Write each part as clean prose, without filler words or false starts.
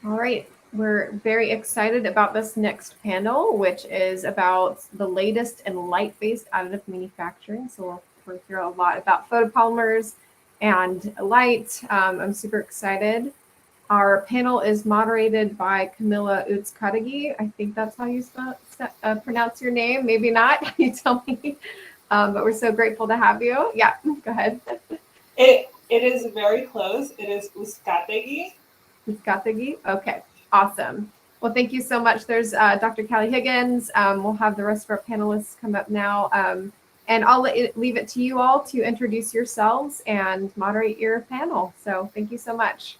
All right, we're very excited about this next panel, which is about the latest in light-based additive manufacturing. So we'll hear a lot about photopolymers and light. I'm super excited. Our panel is moderated by Camila Uzcategui. I think that's how you pronounce your name. Maybe not. You tell me. But we're so grateful to have you. Yeah, go ahead. It is very close. It is Uzcategui. Uzcategui. Okay, awesome. Well, thank you so much. There's Dr. Callie Higgins. We'll have the rest of our panelists come up now. And I'll leave it to you all to introduce yourselves and moderate your panel. So thank you so much.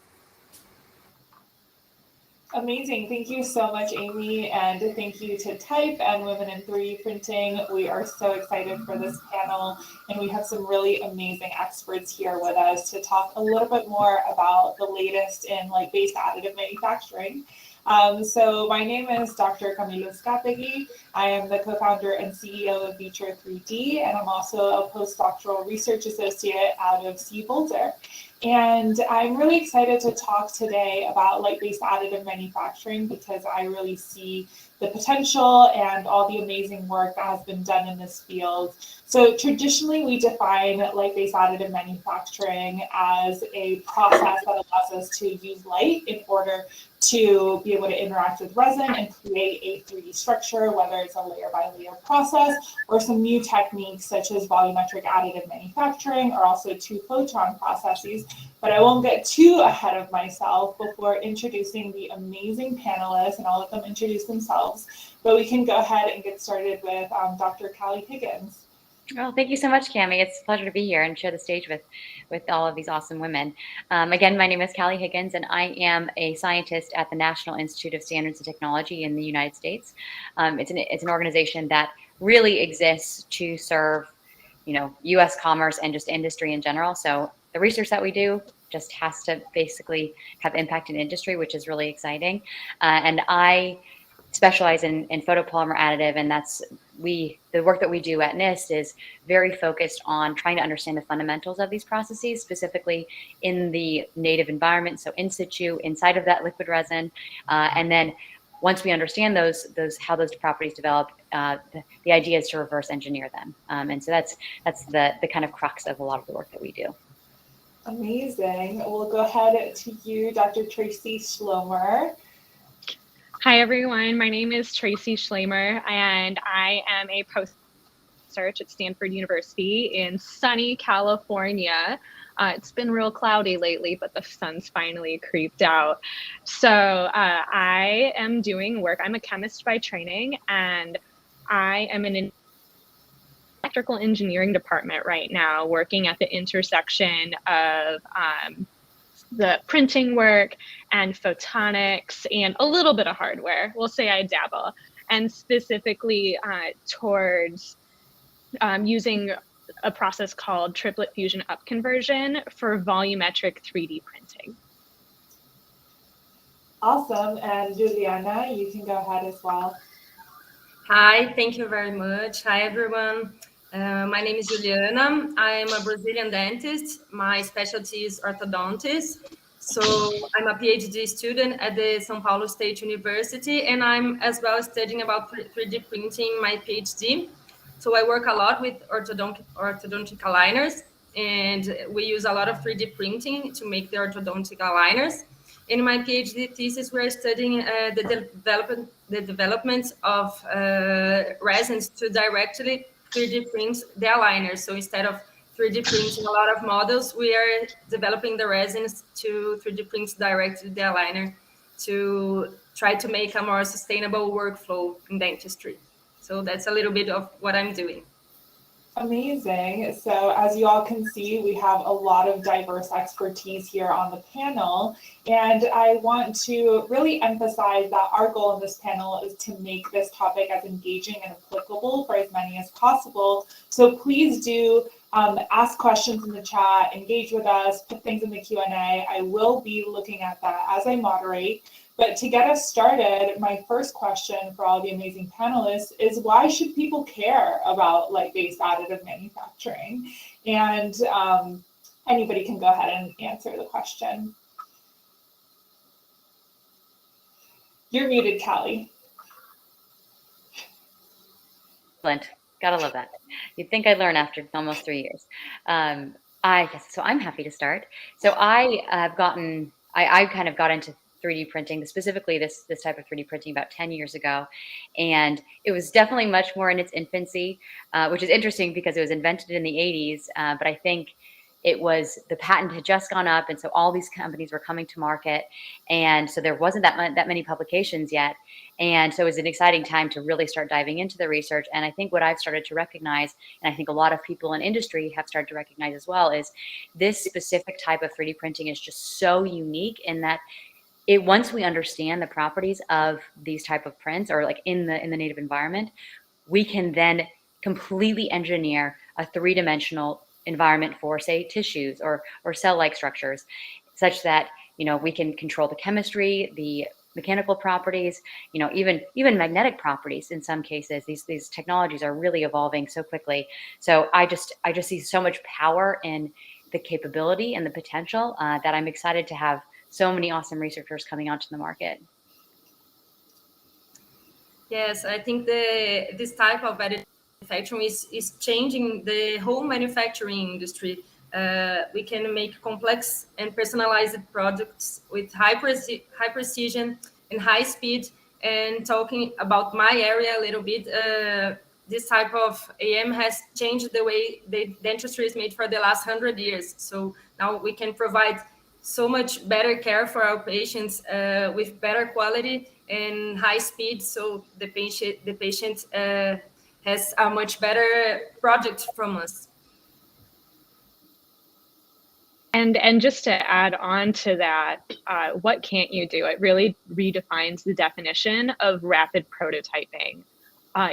Amazing. Thank you so much, Amy. And thank you to TIPE and Women in 3D Printing. We are so excited for this panel. And we have some really amazing experts here with us to talk a little bit more about the latest in light-based additive manufacturing. So my name is Dr. Camila Stapeggi. I am the co-founder and CEO of Vitro3D, and I'm also a postdoctoral research associate out of Boulder. And I'm really excited to talk today about light-based additive manufacturing because I really see the potential and all the amazing work that has been done in this field. So traditionally, we define light-based additive manufacturing as a process that allows us to use light in order to be able to interact with resin and create a 3D structure, whether it's a layer by layer process or some new techniques such as volumetric additive manufacturing or also two photon processes. But I won't get too ahead of myself before introducing the amazing panelists, and all of them introduce themselves. But we can go ahead and get started with Dr. Callie Higgins. Well, thank you so much, Cami. It's a pleasure to be here and share the stage with all of these awesome women. Again, my name is Callie Higgins, and I am a scientist at the National Institute of Standards and Technology in the United States. It's an organization that really exists to serve, U.S. commerce and just industry in general. So the research that we do just has to basically have impact in industry, which is really exciting. And I specialize in photopolymer additive, and the work that we do at NIST is very focused on trying to understand the fundamentals of these processes, specifically in the native environment, so in situ, inside of that liquid resin, and then once we understand how those properties develop, the idea is to reverse engineer them, and so that's the kind of crux of a lot of the work that we do. Amazing. We'll go ahead to you, Dr. Tracy Schlemer. Hi, everyone. My name is Tracy Schlemer, and I am a postdoc research at Stanford University in sunny California. It's been real cloudy lately, but the sun's finally creeped out. So I am doing work. I'm a chemist by training, and I am in an electrical engineering department right now, working at the intersection of the printing work and photonics and a little bit of hardware. We'll say I dabble, and specifically towards using a process called triplet fusion upconversion for volumetric 3D printing. Awesome. And Juliana, you can go ahead as well. Hi, thank you very much. Hi, everyone. My name is Juliana. I'm a Brazilian dentist. My specialty is orthodontist. So I'm a PhD student at the São Paulo State University, and I'm as well studying about 3D printing my PhD. So I work a lot with orthodontic aligners, and we use a lot of 3D printing to make the orthodontic aligners. In my PhD thesis, we're studying the development of resins to directly 3D print the aligners. So instead of 3D printing a lot of models, we are developing the resins to 3D print directly the aligner to try to make a more sustainable workflow in dentistry. So that's a little bit of what I'm doing. Amazing. So as you all can see, we have a lot of diverse expertise here on the panel. And I want to really emphasize that our goal in this panel is to make this topic as engaging and applicable for as many as possible. So please do ask questions in the chat, engage with us, put things in the Q&A. I will be looking at that as I moderate. But to get us started, my first question for all the amazing panelists is, why should people care about light-based additive manufacturing? And anybody can go ahead and answer the question. You're muted, Callie. Excellent. Gotta love that. You'd think I'd learn after almost 3 years. So I'm happy to start. So I have gotten, I kind of got into 3D printing, specifically this type of 3D printing about 10 years ago. And it was definitely much more in its infancy, which is interesting because it was invented in the 80s. But I think the patent had just gone up. And so all these companies were coming to market. And so there wasn't that many publications yet. And so it was an exciting time to really start diving into the research. And I think what I've started to recognize, and I think a lot of people in industry have started to recognize as well, is this specific type of 3D printing is just so unique in that once we understand the properties of these type of prints, or like in the native environment, we can then completely engineer a three-dimensional environment for, say, tissues or cell-like structures, such that we can control the chemistry, the mechanical properties, even magnetic properties. In some cases, these technologies are really evolving so quickly. So I just see so much power in the capability and the potential that I'm excited to have so many awesome researchers coming onto the market. Yes, I think this type of additive manufacturing is changing the whole manufacturing industry. We can make complex and personalized products with high precision and high speed. And talking about my area a little bit, this type of AM has changed the way the dentistry is made for the last 100 years. So now we can provide so much better care for our patients with better quality and high speed. So the patient has a much better product from us. And just to add on to that, what can't you do? It really redefines the definition of rapid prototyping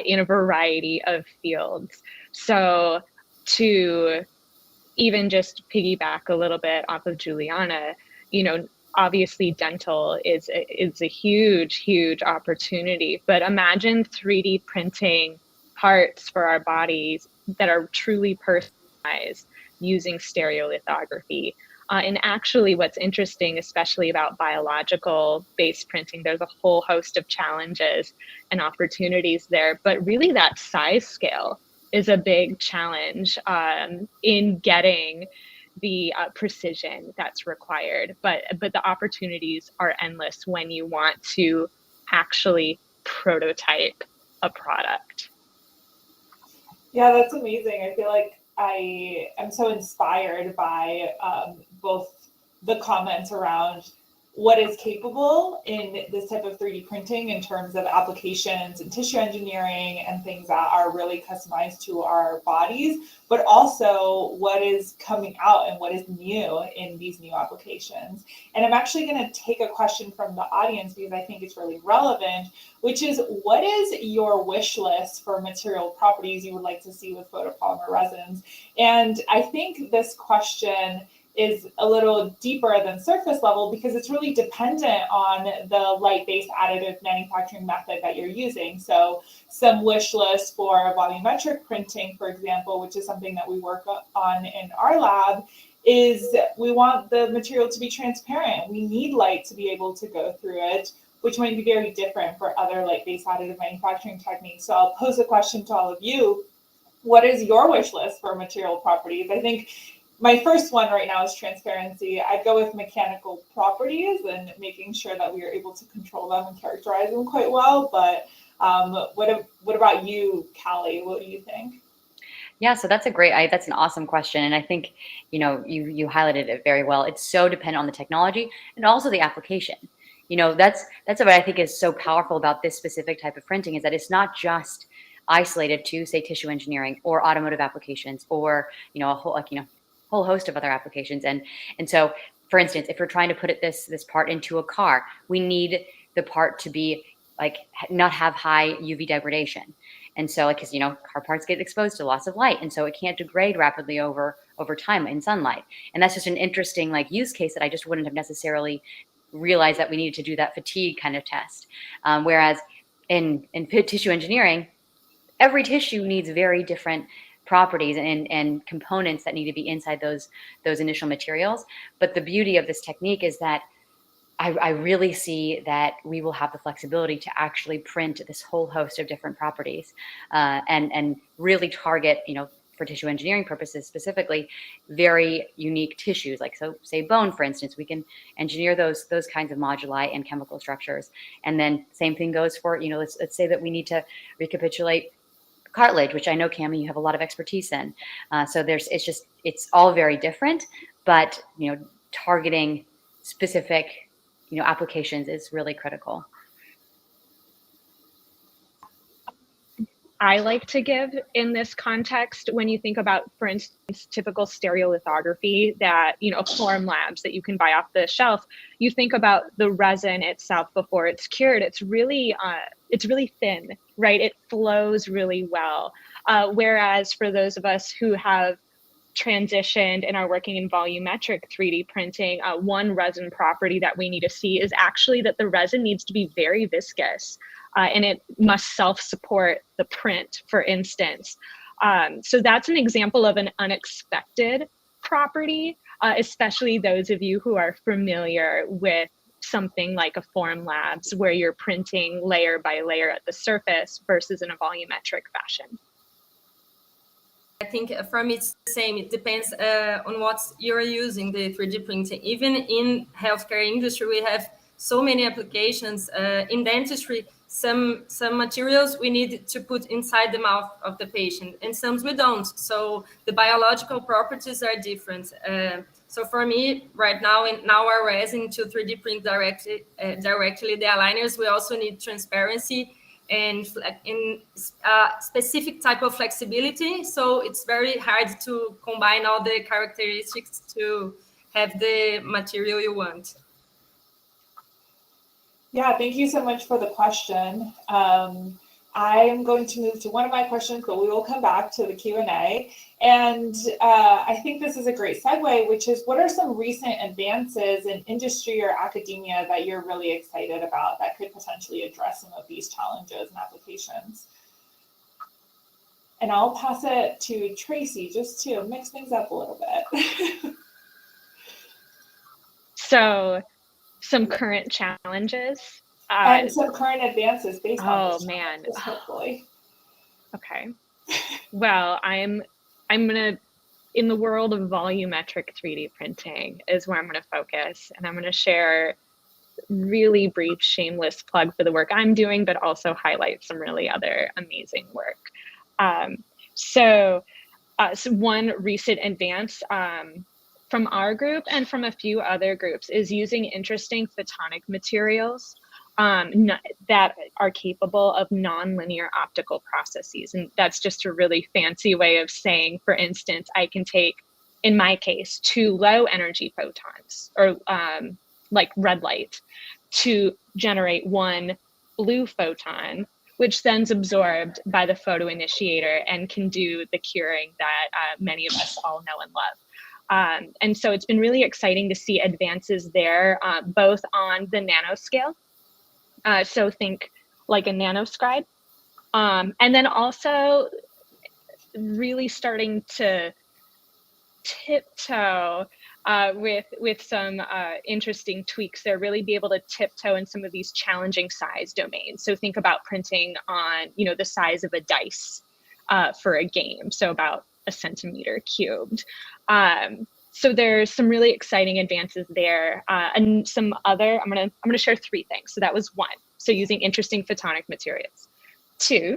in a variety of fields. So to even just piggyback a little bit off of Juliana, obviously dental is a huge, huge opportunity. But imagine 3D printing parts for our bodies that are truly personalized using stereolithography. And actually what's interesting, especially about biological based printing, there's a whole host of challenges and opportunities there, but really that size scale is a big challenge in getting the precision that's required. But the opportunities are endless when you want to actually prototype a product. Yeah, that's amazing. I feel like I am so inspired by both the comments around what is capable in this type of 3D printing in terms of applications and tissue engineering and things that are really customized to our bodies, but also what is coming out and what is new in these new applications. And I'm actually going to take a question from the audience because I think it's really relevant, which is, what is your wish list for material properties you would like to see with photopolymer resins? And I think this question is a little deeper than surface level because it's really dependent on the light-based additive manufacturing method that you're using. So some wish lists for volumetric printing, for example, which is something that we work on in our lab, is we want the material to be transparent. We need light to be able to go through it, which might be very different for other light-based additive manufacturing techniques. So I'll pose a question to all of you. What is your wish list for material properties? I think my first one right now is transparency. I'd go with mechanical properties and making sure that we are able to control them and characterize them quite well. But what about you, Callie? What do you think? Yeah, so that's that's an awesome question. And I think, you highlighted it very well. It's so dependent on the technology and also the application. That's what I think is so powerful about this specific type of printing, is that it's not just isolated to, say, tissue engineering or automotive applications or, a whole host of other applications. And so, for instance, if we're trying to put this part into a car, we need the part to be not have high UV degradation. And so, because car parts get exposed to lots of light, and so it can't degrade rapidly over time in sunlight. And that's just an interesting use case that I just wouldn't have necessarily realized that we needed to do that fatigue kind of test. Whereas in tissue engineering, every tissue needs very different properties and components that need to be inside those initial materials. But the beauty of this technique is that I really see that we will have the flexibility to actually print this whole host of different properties, and really target, for tissue engineering purposes specifically, very unique tissues. Like, so say bone, for instance, we can engineer those kinds of moduli and chemical structures. And then same thing goes for, let's say that we need to recapitulate cartilage, which I know, Cammy, you have a lot of expertise in. So it's all very different, but targeting specific applications is really critical. I like to give in this context, when you think about, for instance, typical stereolithography that, form labs that you can buy off the shelf, you think about the resin itself before it's cured. It's really thin, right? It flows really well. Whereas for those of us who have transitioned and are working in volumetric 3D printing, one resin property that we need to see is actually that the resin needs to be very viscous, and it must self-support the print, for instance. So that's an example of an unexpected property, especially those of you who are familiar with something like a Form Labs, where you're printing layer by layer at the surface versus in a volumetric fashion. I think for me it's the same. It depends on what you're using the 3D printing. Even in healthcare industry, we have so many applications. In dentistry, some materials we need to put inside the mouth of the patient, and some we don't. So the biological properties are different. So for me, right now, in our resin to 3D print directly the aligners, we also need transparency and in specific type of flexibility. So it's very hard to combine all the characteristics to have the material you want. Yeah, thank you so much for the question. I am going to move to one of my questions, but we will come back to the Q&A. And I think this is a great segue, which is, what are some recent advances in industry or academia that you're really excited about that could potentially address some of these challenges and applications? And I'll pass it to Tracy just to mix things up a little bit. So some current challenges. And some current advances based on this. Oh, man. Hopefully. Okay. Well, I'm gonna, in the world of volumetric 3D printing is where I'm gonna focus, and I'm gonna share really brief, shameless plug for the work I'm doing, but also highlight some really other amazing work. So one recent advance from our group and from a few other groups is using interesting photonic materials that are capable of nonlinear optical processes. And that's just a really fancy way of saying, for instance, I can take, in my case, 2 low energy photons, or like red light, to generate 1 blue photon, which then's absorbed by the photoinitiator and can do the curing that many of us all know and love. And so it's been really exciting to see advances there, both on the nanoscale. So think like a nanoscribe. And then also really starting to tiptoe with some interesting tweaks there, really be able to tiptoe in some of these challenging size domains. So think about printing on, the size of a dice for a game, so about 1 centimeter cubed. So there's some really exciting advances there, and some other. I'm gonna share 3 things. So that was 1. So using interesting photonic materials. 2,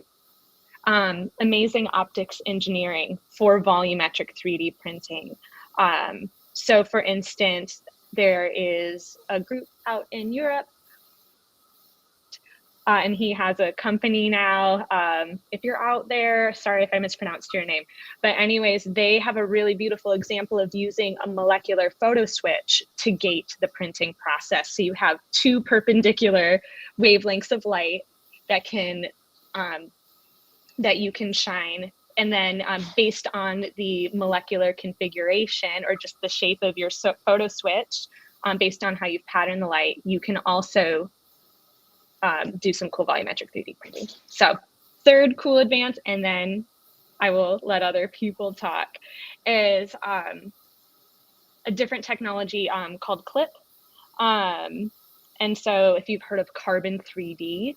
amazing optics engineering for volumetric 3D printing. So for instance, there is a group out in Europe, and he has a company now. If you're out there, sorry if I mispronounced your name, but anyways, they have a really beautiful example of using a molecular photo switch to gate the printing process. So you have 2 perpendicular wavelengths of light that you can shine. And then based on the molecular configuration or just the shape of your photo switch, based on how you pattern the light, you can also do some cool volumetric 3D printing. So 3rd cool advance, and then I will let other people talk, is a different technology called CLIP. And so if you've heard of Carbon 3D,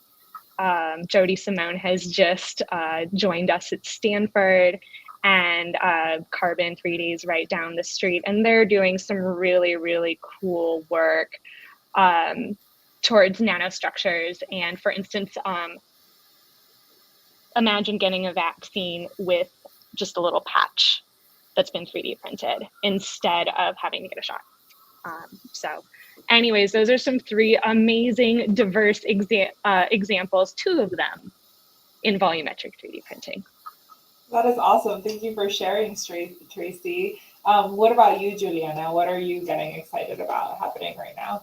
Jody Simone has just joined us at Stanford, and Carbon 3D is right down the street, and they're doing some really, really cool work towards nanostructures. And for instance, imagine getting a vaccine with just a little patch that's been 3D printed instead of having to get a shot. So anyways, those are some 3 amazing, diverse examples, 2 of them in volumetric 3D printing. That is awesome. Thank you for sharing, Tracy. What about you, Juliana? What are you getting excited about happening right now?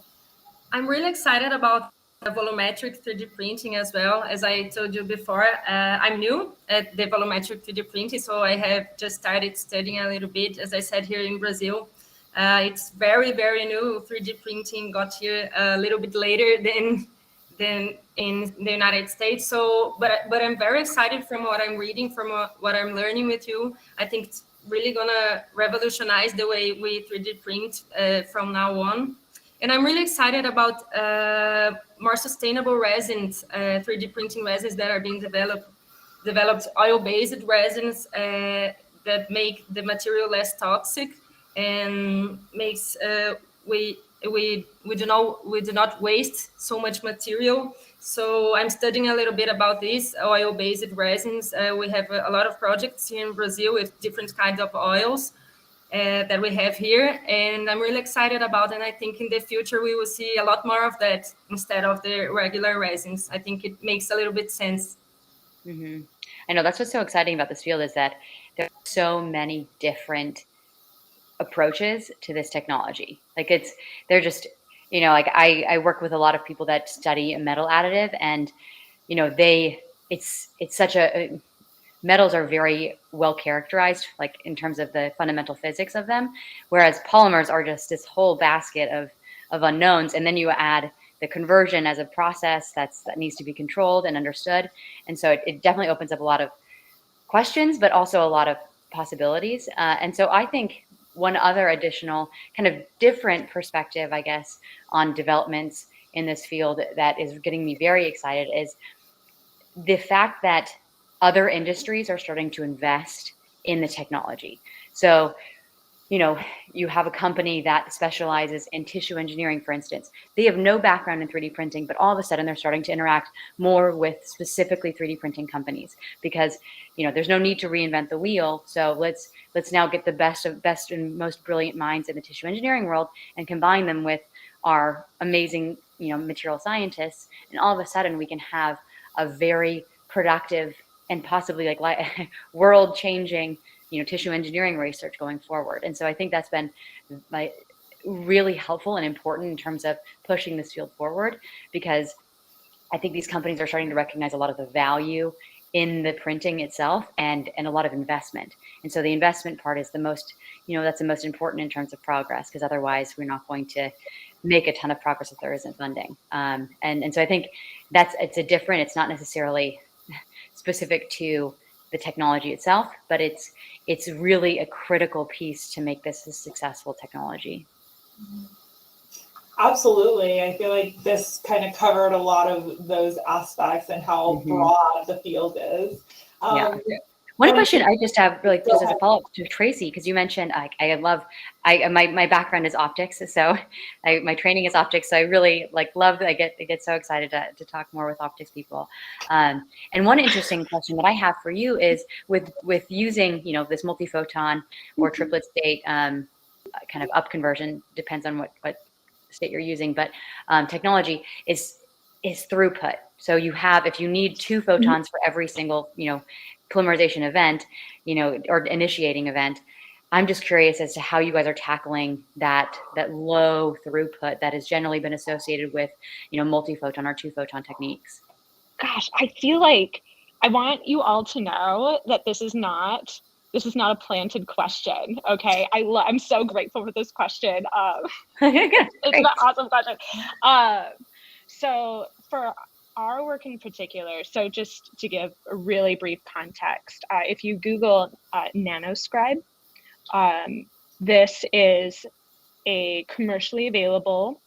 I'm really excited about volumetric 3D printing as well. As I told you before, I'm new at the volumetric 3D printing, so I have just started studying a little bit. As I said, here in Brazil, it's very, very new. 3D printing got here a little bit later than in the United States. So, but I'm very excited from what I'm reading, from what I'm learning with you. I think it's really gonna revolutionize the way we 3D print from now on. And I'm really excited about more sustainable resins, 3D printing resins that are being developed oil-based resins that make the material less toxic and makes we do not waste so much material. So I'm studying a little bit about these oil-based resins. We have a lot of projects here in Brazil with different kinds of oils that we have here, and I'm really excited about it. And I think in the future we will see a lot more of that instead of the regular resins. I think it makes a little bit sense. Mm-hmm. I know that's what's so exciting about this field, is that there are so many different approaches to this technology. Like they're just, like I work with a lot of people that study a metal additive, and it's such metals are very well characterized, like in terms of the fundamental physics of them, whereas polymers are just this whole basket of unknowns. And then you add the conversion as a process that needs to be controlled and understood. And so it definitely opens up a lot of questions, but also a lot of possibilities. And so I think one other additional kind of different perspective, I guess, on developments in this field that is getting me very excited is the fact that other industries are starting to invest in the technology. So, you have a company that specializes in tissue engineering, for instance. They have no background in 3D printing, but all of a sudden they're starting to interact more with specifically 3D printing companies because, there's no need to reinvent the wheel. So let's now get the best and most brilliant minds in the tissue engineering world and combine them with our amazing, material scientists. And all of a sudden we can have a very productive and possibly like world-changing, tissue engineering research going forward. And so I think that's been really helpful and important in terms of pushing this field forward, because I think these companies are starting to recognize a lot of the value in the printing itself and a lot of investment. And so the investment part is the most, that's the most important in terms of progress, because otherwise we're not going to make a ton of progress if there isn't funding. And so I think it's not necessarily specific to the technology itself, but it's really a critical piece to make this a successful technology. Absolutely. I feel like this kind of covered a lot of those aspects and how broad the field is. Yeah. One question I just have, really, just as a follow-up to Tracy, because you mentioned my background is optics, so my training is optics, so I really love that I get so excited to talk more with optics people. And one interesting question that I have for you is with using this multi-photon or triplet state kind of up conversion, depends on what state you're using, but technology is throughput. So if you need 2 photons for every single polymerization event, or initiating event, I'm just curious as to how you guys are tackling that low throughput that has generally been associated with multi-photon or 2-photon techniques. Gosh, I feel like I want you all to know that this is not a planted question. Okay, I'm so grateful for this question. It's an awesome question. So for our work in particular, so just to give a really brief context, if you Google nanoscribe, this is a commercially available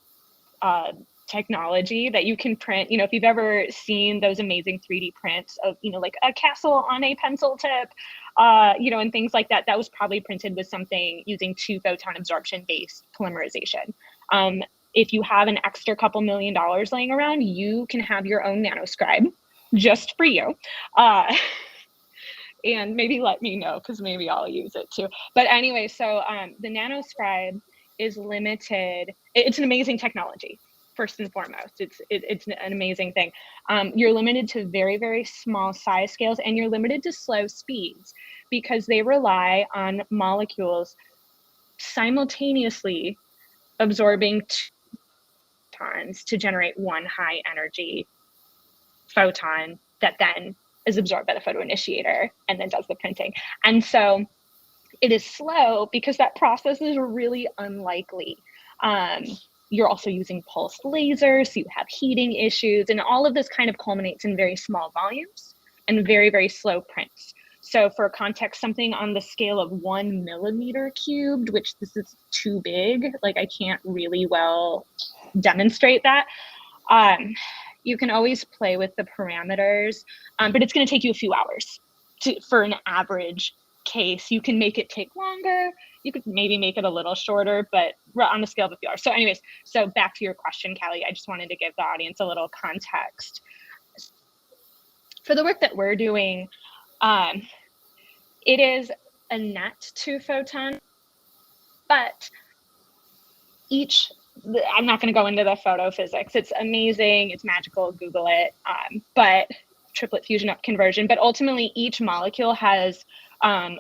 technology that you can print. You know, if you've ever seen those amazing 3D prints of, you know, like a castle on a pencil tip, you know, and things like that, that was probably printed with something using 2 photon absorption based polymerization. If you have an extra couple $1 million laying around, you can have your own nanoscribe just for you. And maybe let me know, because maybe I'll use it too. But anyway, so the nanoscribe is limited. It's an amazing technology, first and foremost. It's an amazing thing. You're limited to very, very small size scales, and you're limited to slow speeds because they rely on molecules simultaneously absorbing 2 photons to generate 1 high energy photon that then is absorbed by the photoinitiator and then does the printing. And so it is slow because that process is really unlikely. You're also using pulsed lasers, so you have heating issues, and all of this kind of culminates in very small volumes and very, very slow prints. So for context, something on the scale of 1 millimeter cubed, which this is too big, like I can't really well demonstrate that. You can always play with the parameters, but it's going to take you a few hours for an average case. You can make it take longer. You could maybe make it a little shorter, but on the scale of a few hours. So anyways, so back to your question, Callie, I just wanted to give the audience a little context. For the work that we're doing, it is a net 2 photon, but I'm not going to go into the photophysics. It's amazing. It's magical. Google it. But triplet fusion up conversion. But ultimately, each molecule has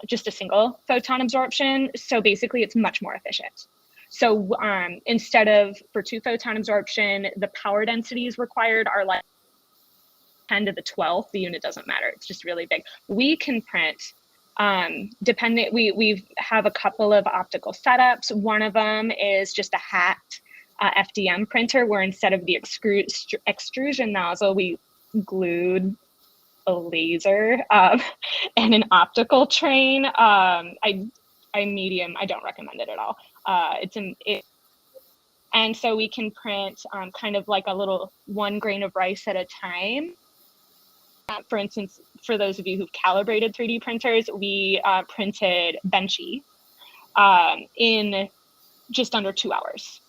just a single photon absorption. So basically, it's much more efficient. So instead of for 2 photon absorption, the power densities required are like 10 to the 12th. The unit doesn't matter. It's just really big. We can print. We have a couple of optical setups. One of them is just a hat FDM printer, where instead of the extrusion nozzle, we glued a laser and an optical train. I medium. I don't recommend it at all. And so we can print kind of like a little 1 grain of rice at a time. For instance, for those of you who've calibrated 3D printers, we printed Benchy in just under 2 hours.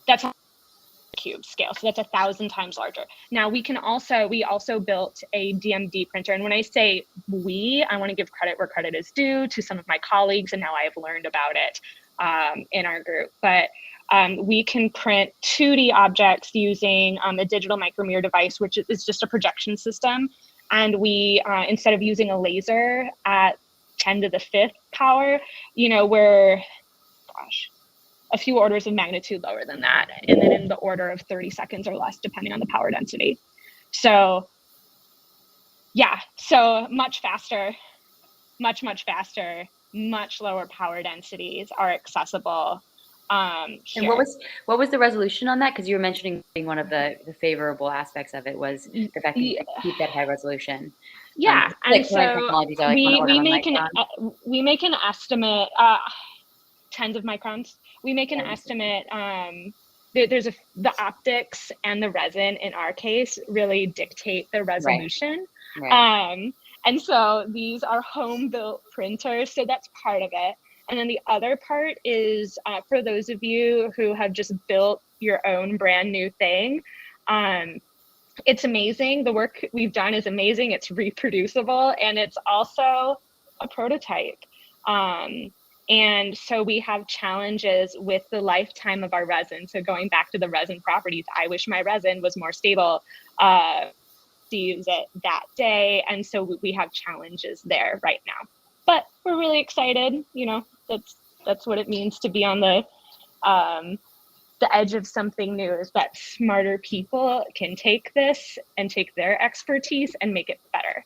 That's on a cube scale, so that's 1,000 times larger. Now we also built a DMD printer, and when I say we, I want to give credit where credit is due to some of my colleagues, and now I have learned about it in our group. But we can print 2D objects using a digital micromirror device, which is just a projection system. And we, instead of using a laser at 10 to the 5th power, you know, we're, a few orders of magnitude lower than that. And then in the order of 30 seconds or less, depending on the power density. So yeah, so much faster, much faster, much lower power densities are accessible. And what was the resolution on that? Because you were mentioning one of the favorable aspects of it was the fact that you could keep that high resolution. Yeah, and so we make an estimate, tens of microns. We make an estimate. The optics and the resin in our case really dictate the resolution. Right. And so these are home built printers, so that's part of it. And then the other part is for those of you who have just built your own brand new thing, it's amazing. The work we've done is amazing. It's reproducible, and it's also a prototype. And so we have challenges with the lifetime of our resin. So going back to the resin properties, I wish my resin was more stable to use it that day. And so we have challenges there right now. But we're really excited. You know, that's what it means to be on the edge of something new, is that smarter people can take this and take their expertise and make it better.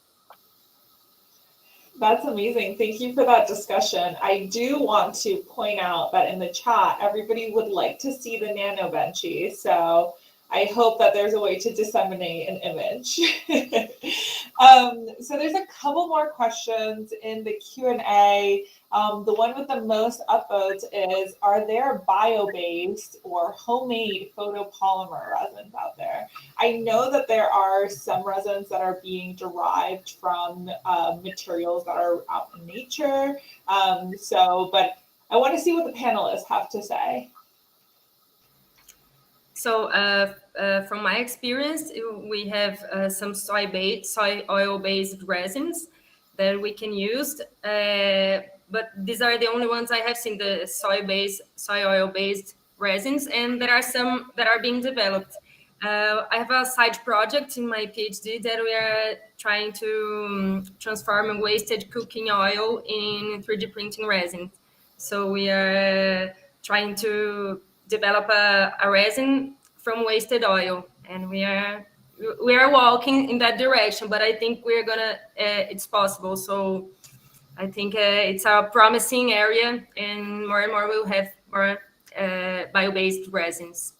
That's amazing. Thank you for that discussion. I do want to point out that in the chat, everybody would like to see the nano benchy. So I hope that there's a way to disseminate an image. So there's a couple more questions in the Q&A. The one with the most upvotes is, are there bio-based or homemade photopolymer resins out there? I know that there are some resins that are being derived from materials that are out in nature. But I want to see what the panelists have to say. So from my experience, we have some soy oil-based resins that we can use. But these are the only ones I have seen, the soy oil-based resins, and there are some that are being developed. I have a side project in my PhD that we are trying to transform wasted cooking oil in 3D printing resin. So we are trying to develop a resin from wasted oil, and we are walking in that direction. But I think we're gonna it's possible. So I think it's a promising area, and more we'll have more bio-based resins.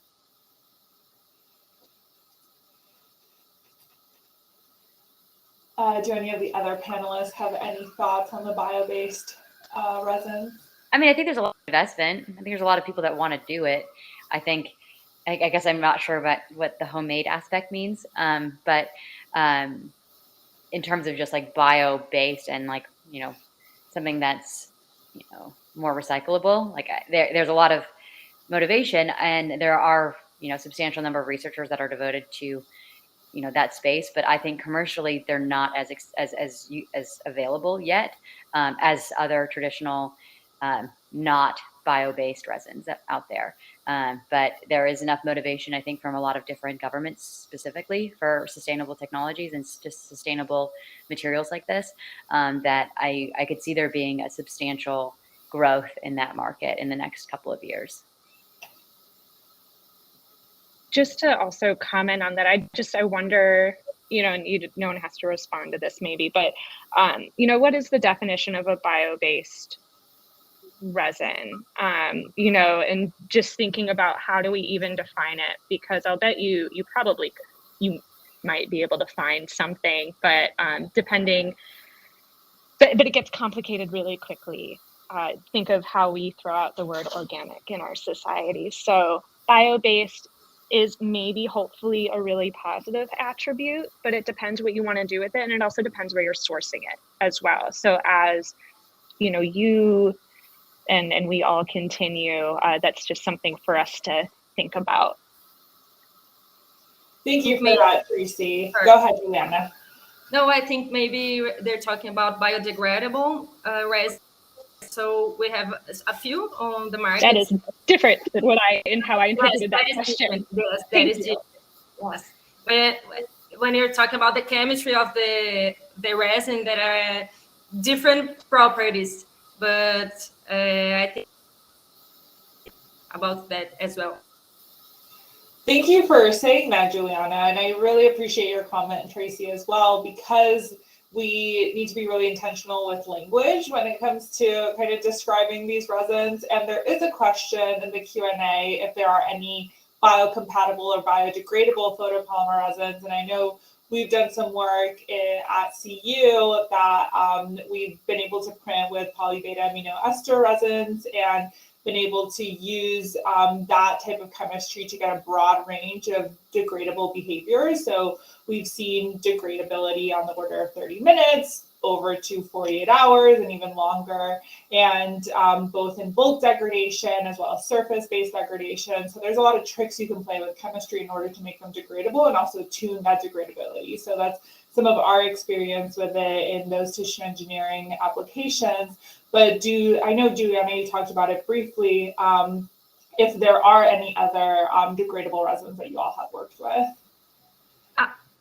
Do any of the other panelists have any thoughts on the bio-based resin? I mean, I think there's a lot of investment. I think there's a lot of people that want to do it. I guess I'm not sure about what the homemade aspect means. But in terms of just like bio-based and like, something that's, more recyclable, like there's a lot of motivation, and there are, substantial number of researchers that are devoted to, that space. But I think commercially they're not as available yet as other traditional not bio-based resins out there. But there is enough motivation, I think, from a lot of different governments specifically for sustainable technologies and just sustainable materials like this, that I could see there being a substantial growth in that market in the next couple of years. Just to also comment on that, I wonder, and no one has to respond to this maybe, but, what is the definition of a bio-based resin? And just thinking about how do we even define it, because I'll bet you might be able to find something, but but it gets complicated really quickly. Think of how we throw out the word organic in our society. So bio-based is maybe hopefully a really positive attribute, but it depends what you want to do with it, and it also depends where you're sourcing it as well. So as you and we all continue, that's just something for us to think about. Thank you for that, Tracy. Go ahead, Juliana. No, I think maybe they're talking about biodegradable resin. So we have a few on the market. That is different than how I interpreted that question. Yes, that is different. Yes. When you're talking about the chemistry of the resin, there are different properties, but I think about that as well. Thank you for saying that, Juliana, and I really appreciate your comment, Tracy, as well, because we need to be really intentional with language when it comes to kind of describing these resins. And there is a question in the Q&A if there are any biocompatible or biodegradable photopolymer resins. And I know we've done some work at CU that we've been able to print with polybeta amino ester resins and been able to use that type of chemistry to get a broad range of degradable behaviors. So we've seen degradability on the order of 30 minutes over to 48 hours and even longer, and both in bulk degradation as well as surface-based degradation. So there's a lot of tricks you can play with chemistry in order to make them degradable and also tune that degradability. So that's some of our experience with it in those tissue engineering applications. But I know, Juliana, you talked about it briefly, if there are any other degradable resins that you all have worked with.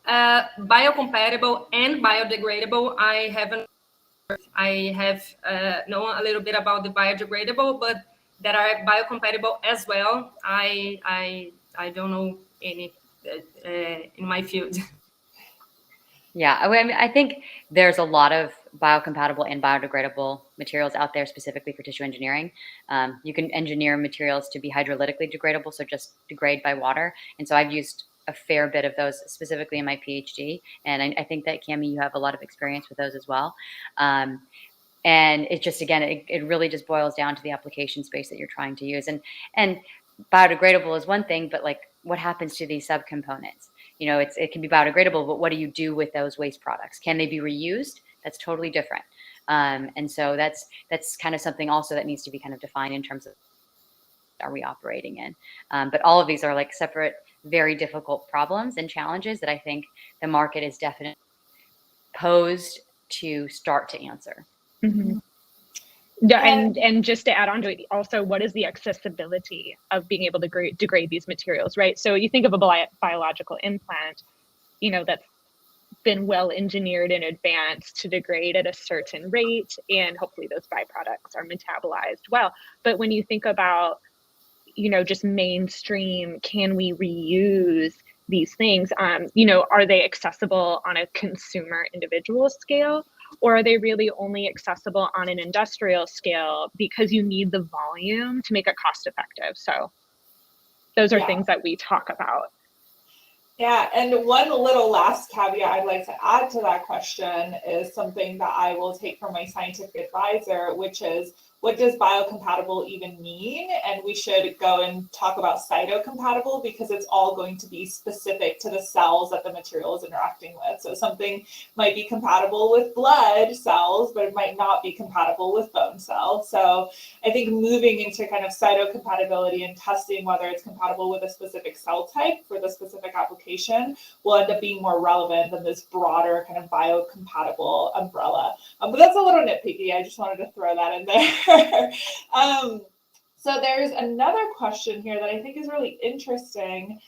Biocompatible and biodegradable, I have known a little bit about the biodegradable, but that are biocompatible as well. I don't know any in my field. Yeah, I mean, I think there's a lot of biocompatible and biodegradable materials out there specifically for tissue engineering. You can engineer materials to be hydrolytically degradable, so just degrade by water. And so I've used a fair bit of those, specifically in my PhD. And I think that, Cami, you have a lot of experience with those as well. And it just, again, it really just boils down to the application space that you're trying to use. And biodegradable is one thing, but like, what happens to these subcomponents? You know, it can be biodegradable, but what do you do with those waste products? Can they be reused? That's totally different. And so that's kind of something also that needs to be kind of defined in terms of, are we operating in? But all of these are like separate, very difficult problems and challenges that I think the market is definitely posed to start to answer. Mm-hmm. Yeah, and just to add on to it, also, what is the accessibility of being able to degrade these materials, right? So you think of a biological implant, you know, that's been well engineered in advance to degrade at a certain rate, and hopefully those byproducts are metabolized well. But when you think about, you know, just mainstream, can we reuse these things? You know, are they accessible on a consumer individual scale, or are they really only accessible on an industrial scale because you need the volume to make it cost effective? So those are things that we talk about. Yeah, and one little last caveat I'd like to add to that question is something that I will take from my scientific advisor, which is, what does biocompatible even mean? And we should go and talk about cytocompatible, because it's all going to be specific to the cells that the material is interacting with. So something might be compatible with blood cells, but it might not be compatible with bone cells. So I think moving into kind of cytocompatibility and testing whether it's compatible with a specific cell type for the specific application will end up being more relevant than this broader kind of biocompatible umbrella. But that's a little nitpicky. I just wanted to throw that in there. So there's another question here that I think is really interesting,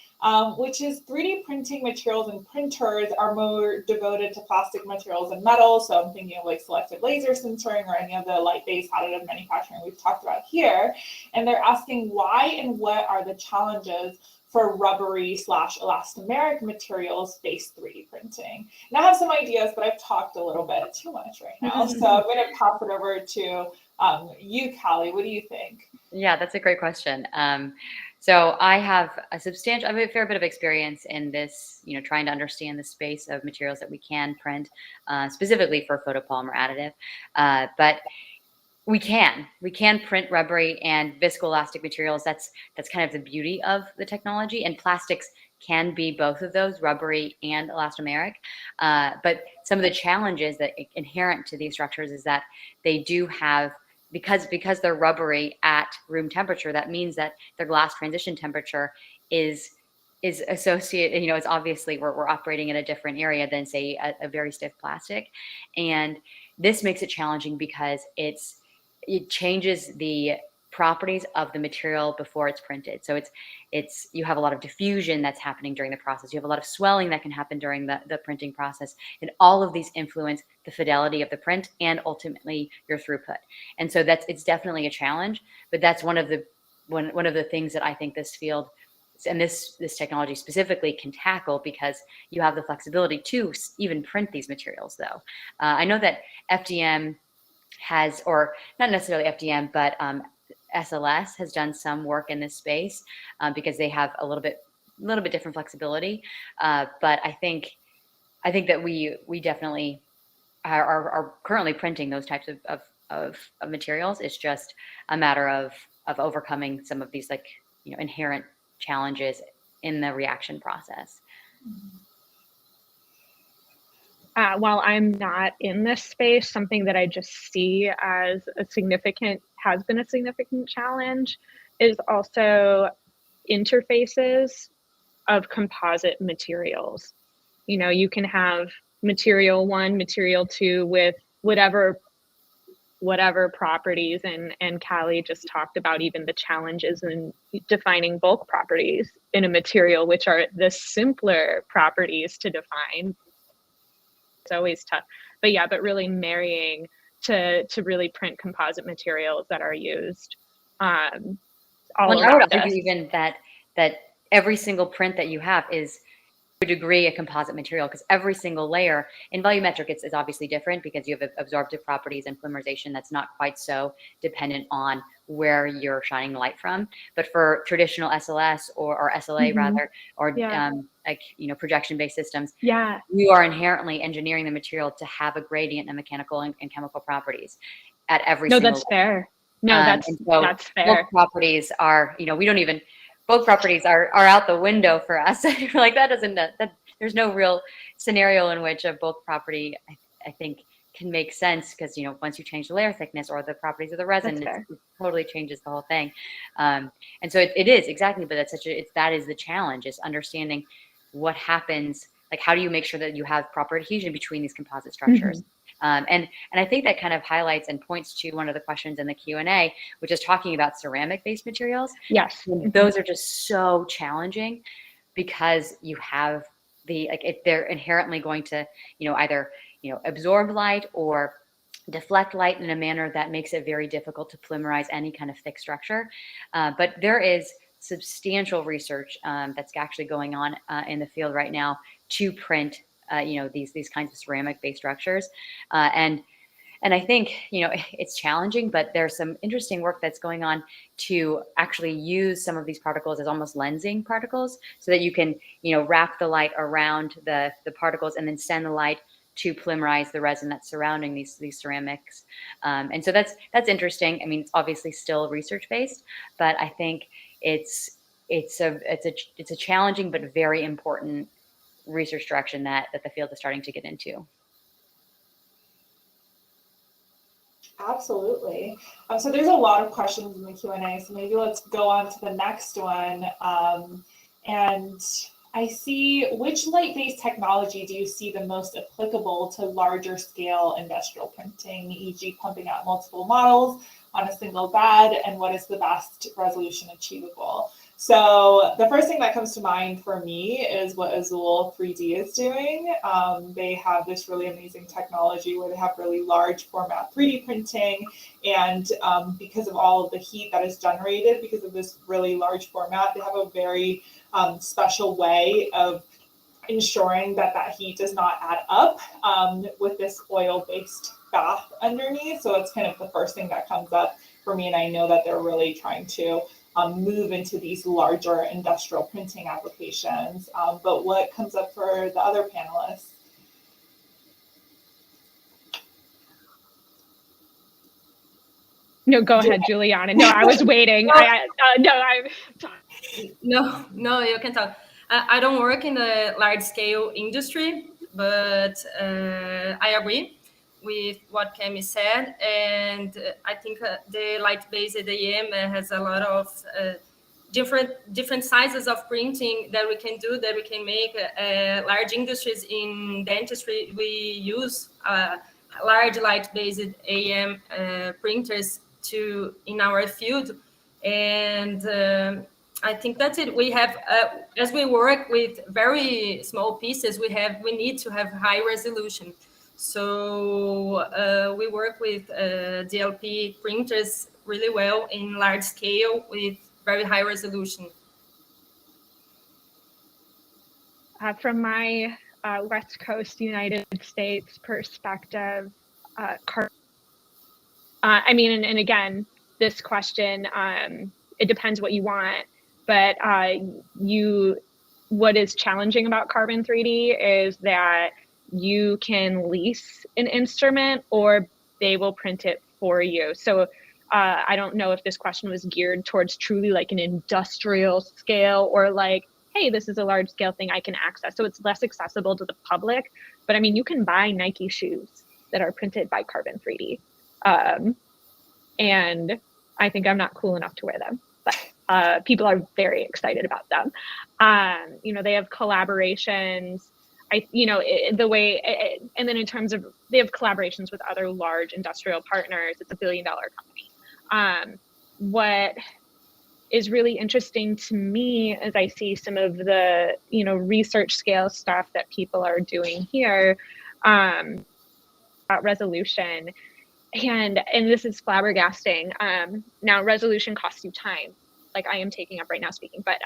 which is 3D printing materials and printers are more devoted to plastic materials and metal. So I'm thinking of like selective laser sintering or any of the light-based additive manufacturing we've talked about here. And they're asking why and what are the challenges for rubbery / elastomeric materials based 3D printing. And I have some ideas, but I've talked a little bit too much right now. So I'm going to pass it over to you, Callie. What do you think? Yeah, that's a great question. So I have a fair bit of experience in this, you know, trying to understand the space of materials that we can print, specifically for photopolymer additive. But we can print rubbery and viscoelastic materials. That's kind of the beauty of the technology. And plastics can be both of those, rubbery and elastomeric. But some of the challenges that inherent to these structures is that they do have, because they're rubbery at room temperature, that means that their glass transition temperature is associated, you know, it's obviously we're operating in a different area than, say, a very stiff plastic. And this makes it challenging because it changes the properties of the material before it's printed. So you have a lot of diffusion that's happening during the process. You have a lot of swelling that can happen during the printing process. And all of these influence the fidelity of the print and ultimately your throughput. And so it's definitely a challenge, but that's one of the things that I think this field and this technology specifically can tackle, because you have the flexibility to even print these materials though. I know that FDM has, or not necessarily FDM, but SLS has done some work in this space because they have a little bit different flexibility. But I think that we definitely are currently printing those types of materials. It's just a matter of overcoming some of these, like, you know, inherent challenges in the reaction process. While I'm not in this space, something that I just see as has been a significant challenge is also interfaces of composite materials. You know, you can have material 1, material 2 with whatever properties, and Callie just talked about even the challenges in defining bulk properties in a material, which are the simpler properties to define. It's always tough, but really marrying to really print composite materials that are used all around I would us. argue even that every single print that you have is to a degree a composite material, because every single layer in volumetric it's obviously different because you have absorptive properties and polymerization that's not quite so dependent on where you're shining light from. But for traditional SLS or SLA rather, or like, you know, projection-based systems, Yeah. you are inherently engineering the material to have a gradient in mechanical and chemical properties at every No, single that's level. fair. No, And so that's bulk fair. properties are, you know, we don't even, bulk properties are out the window for us. Like that doesn't, that there's no real scenario in which a bulk property, I think, can make sense, because, you know, once you change the layer thickness or the properties of the resin, it totally changes the whole thing. And so it is exactly, but that's that is the challenge, is understanding what happens. Like, how do you make sure that you have proper adhesion between these composite structures? And I think that kind of highlights and points to one of the questions in the Q&A, which is talking about ceramic-based materials. Yes. And those are just so challenging, because you have they're inherently going to, you know, either, you know, absorb light or deflect light in a manner that makes it very difficult to polymerize any kind of thick structure. But there is substantial research that's actually going on in the field right now to print, you know, these kinds of ceramic-based structures. And I think, you know, it's challenging, but there's some interesting work that's going on to actually use some of these particles as almost lensing particles, so that you can, you know, wrap the light around the particles and then send the light to polymerize the resin that's surrounding these ceramics. And so that's interesting. I mean, it's obviously still research based, but I think it's a challenging but very important research direction that the field is starting to get into. Absolutely. So there's a lot of questions in the Q&A, so maybe let's go on to the next one. And I see, which light-based technology do you see the most applicable to larger scale industrial printing, e.g. pumping out multiple models on a single bed, and what is the best resolution achievable? So the first thing that comes to mind for me is what Vitro3D is doing. They have this really amazing technology where they have really large format 3D printing, and because of all of the heat that is generated because of this really large format, they have a very special way of ensuring that heat does not add up with this oil-based bath underneath. So it's kind of the first thing that comes up for me, and I know that they're really trying to move into these larger industrial printing applications. But what comes up for the other panelists? No, go ahead, Juliana. No, I was waiting. No, you can talk. I don't work in the large scale industry, but I agree with what Camille said, and I think the light-based AM has a lot of different sizes of printing that we can do, that we can make. Large industries in dentistry, we use large light-based AM printers in our field, and I think that's it. We have, as we work with very small pieces, we need to have high resolution. So we work with DLP printers really well in large scale with very high resolution. From my West Coast United States perspective, I mean, and again, this question, it depends what you want, but what is challenging about Carbon 3D is that you can lease an instrument or they will print it for you. So I don't know if this question was geared towards truly like an industrial scale, or like, hey, this is a large scale thing I can access. So it's less accessible to the public, but I mean, you can buy Nike shoes that are printed by Carbon 3D. And I think I'm not cool enough to wear them, but people are very excited about them. You know, they have collaborations. And then in terms of, they have collaborations with other large industrial partners. It's $1 billion company. What is really interesting to me as I see some of the, you know, research scale stuff that people are doing here, about resolution. And this is flabbergasting. Now, resolution costs you time, like I am taking up right now speaking, but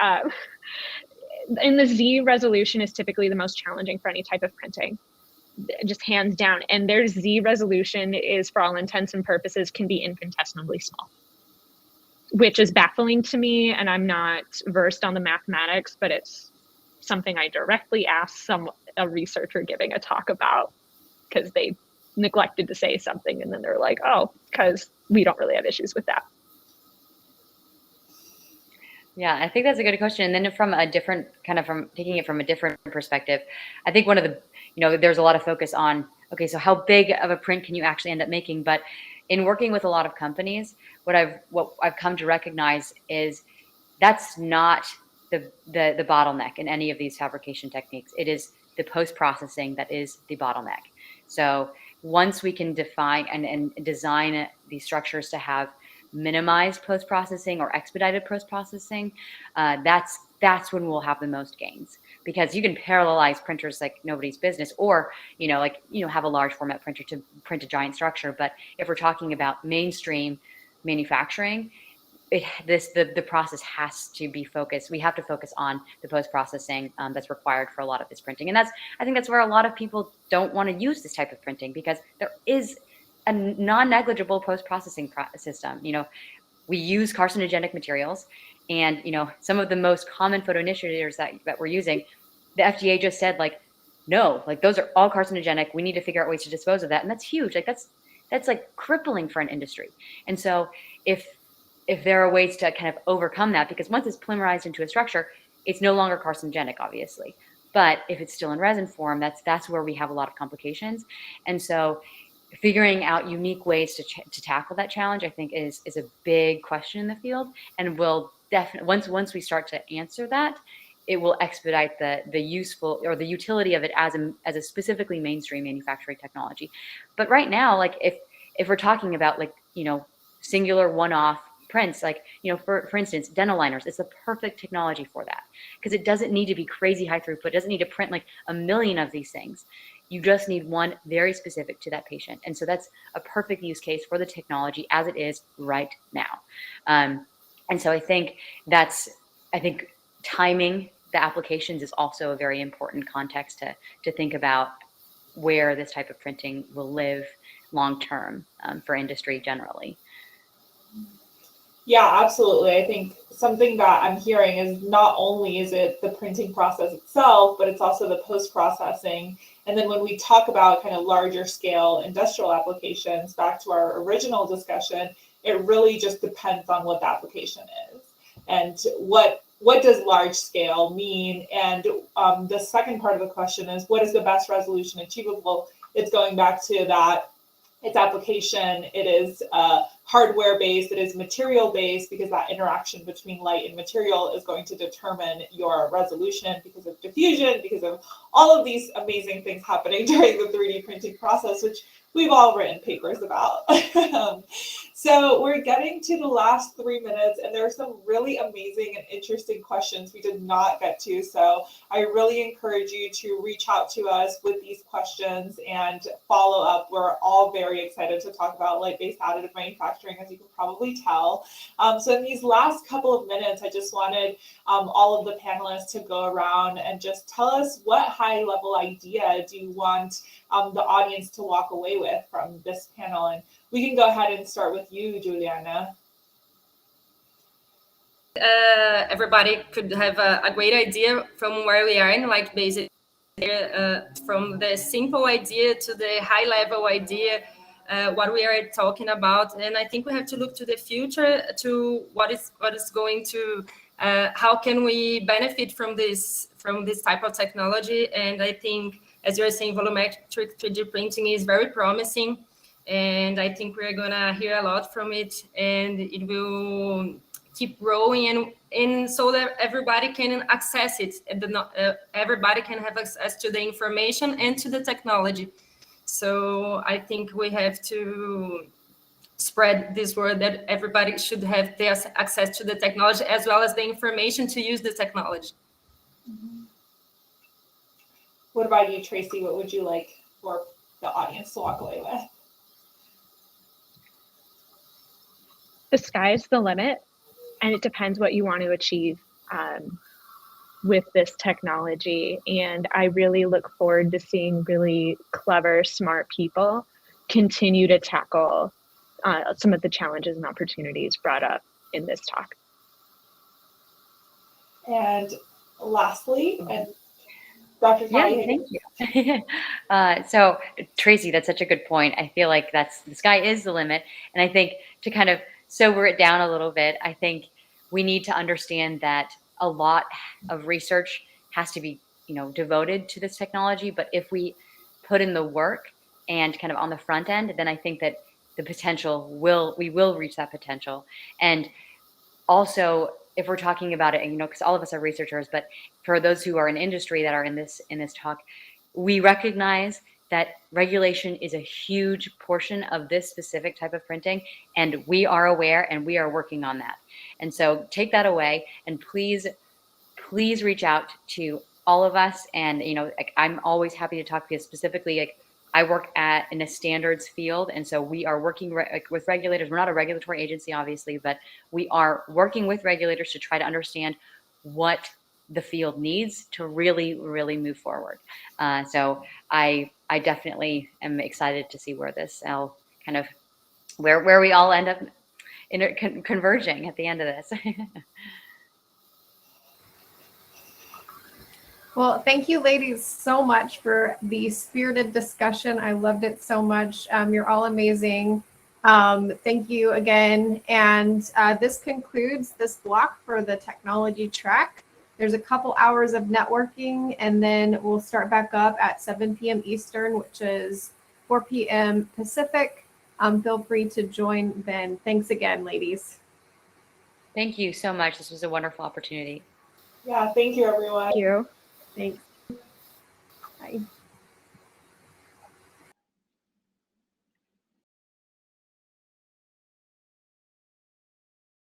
in the Z, resolution is typically the most challenging for any type of printing, just hands down. And their Z resolution is, for all intents and purposes, can be infinitesimally small, which is baffling to me. And I'm not versed on the mathematics, but it's something I directly asked a researcher giving a talk about, because they neglected to say something, and then they're like, oh, because we don't really have issues with that. Yeah, I think that's a good question. And then from a different from taking it from a different perspective, I think one of the, there's a lot of focus on, okay, so how big of a print can you actually end up making? But in working with a lot of companies, what I've come to recognize is that's not the bottleneck in any of these fabrication techniques. It is the post-processing that is the bottleneck. So once we can define and design these structures to have minimized post-processing or expedited post-processing, that's when we'll have the most gains, because you can parallelize printers like nobody's business, or have a large format printer to print a giant structure. But if we're talking about mainstream manufacturing, the process has to be focused. We have to focus on the post-processing that's required for a lot of this printing. And I think that's where a lot of people don't want to use this type of printing, because there is a non-negligible post-processing system. We use carcinogenic materials, and some of the most common photoinitiators that we're using, the FDA just said, like, no, like those are all carcinogenic. We need to figure out ways to dispose of that. And that's huge. Like that's like crippling for an industry. And so if there are ways to kind of overcome that, because once it's polymerized into a structure, it's no longer carcinogenic, obviously. But if it's still in resin form, that's where we have a lot of complications. And so figuring out unique ways to tackle that challenge, I think, is a big question in the field, and will definitely, once we start to answer that, it will expedite the useful, or the utility of it as a specifically mainstream manufacturing technology. But right now, like if we're talking about like singular one-off prints, like for instance, dental liners, it's the perfect technology for that, because it doesn't need to be crazy high throughput. It doesn't need to print like a million of these things. You just need one very specific to that patient. And so that's a perfect use case for the technology as it is right now. And so I think timing the applications is also a very important context to think about where this type of printing will live long term for industry generally. Yeah, absolutely. I think something that I'm hearing is not only is it the printing process itself, but it's also the post-processing. And then when we talk about kind of larger scale industrial applications, back to our original discussion, it really just depends on what the application is and what does large scale mean. And the second part of the question is, what is the best resolution achievable? It's going back to that. Its application, it is hardware based, it is material based, because that interaction between light and material is going to determine your resolution, because of diffusion, because of all of these amazing things happening during the 3D printing process, which we've all written papers about. So we're getting to the last 3 minutes, and there are some really amazing and interesting questions we did not get to. So I really encourage you to reach out to us with these questions and follow up. We're all very excited to talk about light-based additive manufacturing, as you can probably tell. So in these last couple of minutes, I just wanted all of the panelists to go around and just tell us, what high-level idea do you want the audience to walk away with from this panel? And we can go ahead and start with you, Juliana. Everybody could have a great idea from where we are in, like basically from the simple idea to the high level idea, what we are talking about. And I think we have to look to the future, to what is going to, how can we benefit from this type of technology. And I think, as you're saying, volumetric 3D printing is very promising. And I think we're gonna hear a lot from it, and it will keep growing, and so that everybody can access it, and everybody can have access to the information and to the technology. So I think we have to spread this word that everybody should have their access to the technology, as well as the information to use the technology. Mm-hmm. What about you, Tracy? What would you like for the audience to walk away with? The sky's the limit, and it depends what you want to achieve with this technology. And I really look forward to seeing really clever, smart people continue to tackle some of the challenges and opportunities brought up in this talk. And lastly, and Dr. Callie Higgins. Thank you. So Tracy, that's such a good point. I feel like the sky is the limit. And I think to kind of sober it down a little bit, I think we need to understand that a lot of research has to be, devoted to this technology. But if we put in the work and kind of on the front end, then I think that the potential we will reach that potential. And also, if we're talking about it, and because all of us are researchers, but for those who are in industry that are in this talk, we recognize that regulation is a huge portion of this specific type of printing, and we are aware and we are working on that. And so take that away, and please reach out to all of us. And I'm always happy to talk to you. Specifically, I work in a standards field, and so we are working with regulators. We're not a regulatory agency, obviously, but we are working with regulators to try to understand what the field needs to really, really move forward. So I definitely am excited to see where this all kind of where we all end up converging at the end of this. Well, thank you, ladies, so much for the spirited discussion. I loved it so much. You're all amazing. Thank you again. And this concludes this block for the technology track. There's a couple hours of networking, and then we'll start back up at 7 p.m. Eastern, which is 4 p.m. Pacific. Feel free to join then. Thanks again, ladies. Thank you so much. This was a wonderful opportunity. Yeah, thank you, everyone. Thank you. Thanks. Bye.